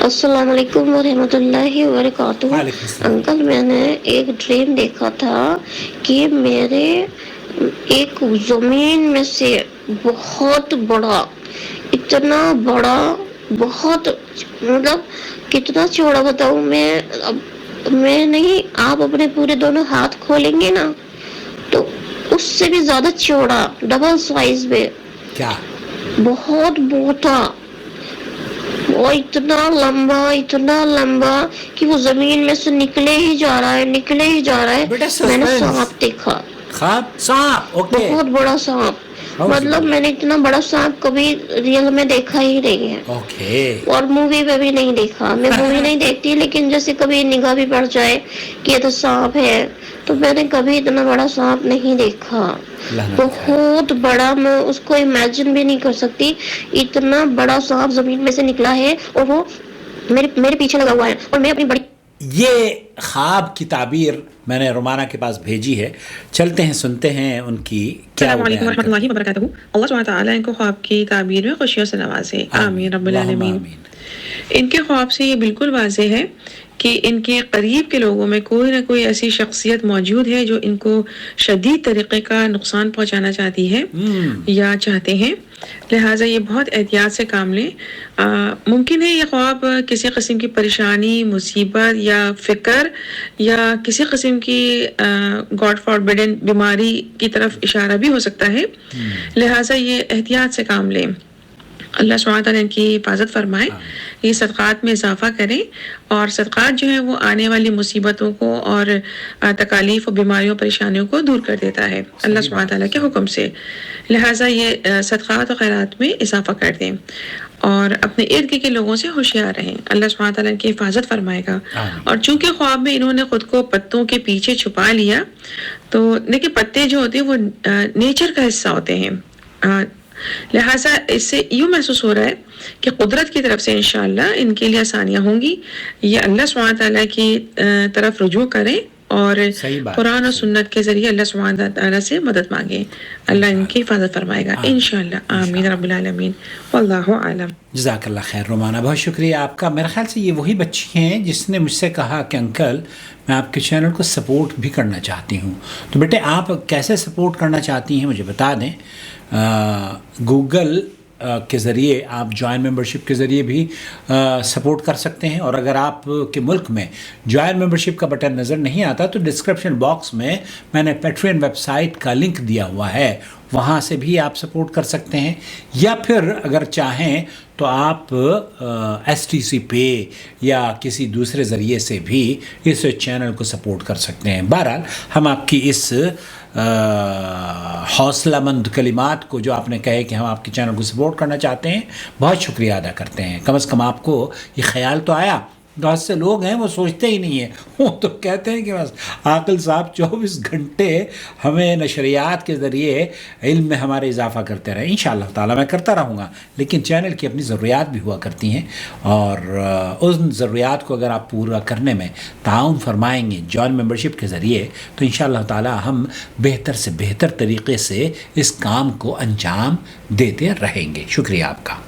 अस्सलाम वालेकुम वरहमतुल्लाहि वबरकातुहू। वालेकुम अस्सलाम। अंकल, मैंने एक ड्रीम देखा था कि मेरे एक जमीन में से बहुत बड़ा, इतना बड़ा, बहुत, मतलब कितना चौड़ा बताऊं मैं। अब मैं नहीं, आप अपने पूरे दोनों हाथ खोलेंगे ना तो उससे भी ज्यादा चौड़ा, डबल साइज में, क्या? बहुत मोटा और इतना लंबा कि वो जमीन में से निकले ही जा रहा है। बेटा मैंने सस्पेंस। सांप देखा, ख्वाब सांप। ओके। बहुत बड़ा सांप। मतलब बिल्ला। मैंने इतना बड़ा सांप कभी रियल में देखा ही नहीं है, ओके। और मूवी में भी नहीं देखा। मैं मूवी नहीं देखती, लेकिन जैसे कभी निगाह भी पड़ जाए कि ये तो सांप है, तो मैंने कभी इतना बड़ा सांप नहीं देखा। बहुत बड़ा, मैं उसको इमेजिन भी नहीं कर सकती। इतना बड़ा सांप जमीन में से निकला है और वो मेरे पीछे लगा हुआ है, और मैं अपनी बड़ी। ये ख्वाब की ताबीर मैंने रोमाना के पास भेजी है। चलते हैं, सुनते हैं उनकी क्या। अस्सलाम वालेकुम वरहमतुल्लाहि वबरकातुहू। अल्लाह सुब्हानहू व तआला इनको ख्वाब की ताबीर में खुशियों से नवाजे। आमीन रब्बिल आलमीन। इनके ख्वाब से ये बिल्कुल वाज़ेह है कि इनके करीब के लोगों में कोई ना कोई ऐसी शख्सियत मौजूद है जो इनको शदीद तरीक़े का नुकसान पहुंचाना चाहती है या चाहते हैं। लिहाजा ये बहुत एहतियात से काम लें। मुमकिन है ये ख्वाब किसी किस्म की परेशानी, मुसीबत या फ़िक्र या किसी किस्म की गॉड फॉरबिडन बीमारी की तरफ इशारा भी हो सकता है। लिहाजा ये एहतियात से काम लें। अल्लाह सुब्हानहू व तआला इनकी हिफाजत फरमाए, ये सदक़ात में इजाफ़ा करें, और सदक़ात जो है वो आने वाली मुसीबतों को और तकालीफ़ और बीमारियों परेशानियों को दूर कर देता है अल्लाह सुब्हानहू व तआला के हुक्म से। लिहाजा ये सदक़ात और खैरात में इजाफ़ा कर दें और अपने इर्द गिर्द के लोगों से होशियार रहें। अल्लाह सुब्हानहू व तआला इनकी हिफाजत फरमाएगा। और चूँकि ख्वाब में इन्होंने ख़ुद को पत्तों के पीछे छुपा लिया, तो देखिए पत्ते जो होते हैं वो नेचर का हिस्सा होते हैं। लिहाजा इससे यूँ महसूस हो रहा है कि कुदरत की तरफ से इंशाअल्लाह इनके लिए आसानियाँ होंगी। ये अल्लाह सुब्हानहू व तआला की तरफ रुजू करें और कुरान और सुन्नत के ज़रिए अल्लाह सुब्हानहू व तआला से मदद मांगें। अल्लाह इनकी हिफाजत फरमाएगा इंशाअल्लाह। आमीन रब्बिल आलमीन। वल्लाहु आलम। जज़ाकल्लाह खैर रोमाना, बहुत शुक्रिया आपका। मेरे ख्याल से ये वही बच्ची हैं जिसने मुझसे कहा कि अंकल मैं आपके चैनल को सपोर्ट भी करना चाहती हूँ। तो बेटे आप कैसे सपोर्ट करना चाहती हैं मुझे बता दें। गूगल के ज़रिए आप जॉइन मेंबरशिप के ज़रिए भी सपोर्ट कर सकते हैं, और अगर आप के मुल्क में जॉइन मेंबरशिप का बटन नज़र नहीं आता तो डिस्क्रिप्शन बॉक्स में मैंने पेट्रियन वेबसाइट का लिंक दिया हुआ है, वहाँ से भी आप सपोर्ट कर सकते हैं। या फिर अगर चाहें तो आप STC पे या किसी दूसरे ज़रिए से भी इस चैनल को सपोर्ट कर सकते हैं। बहरहाल हम आपकी इस हौसलामंद कलिमात को जो आपने कहे कि हम आपके चैनल को सपोर्ट करना चाहते हैं, बहुत शुक्रिया अदा करते हैं। कम से कम आपको ये ख्याल तो आया। बहुत से लोग हैं वो सोचते ही नहीं है, वो तो कहते हैं कि बस आकिल साहब 24 घंटे हमें नशरियात के ज़रिए इल्म में हमारे इजाफ़ा करते रहे। इंशाअल्लाह ताला मैं करता रहूँगा, लेकिन चैनल की अपनी ज़रूरियात भी हुआ करती हैं, और उन ज़रूरियात को अगर आप पूरा करने में ताउन फरमाएंगे जॉइन मेंबरशिप के ज़रिए, तो इंशाअल्लाह ताला हम बेहतर से बेहतर तरीक़े से इस काम को अंजाम देते रहेंगे। शुक्रिया आपका।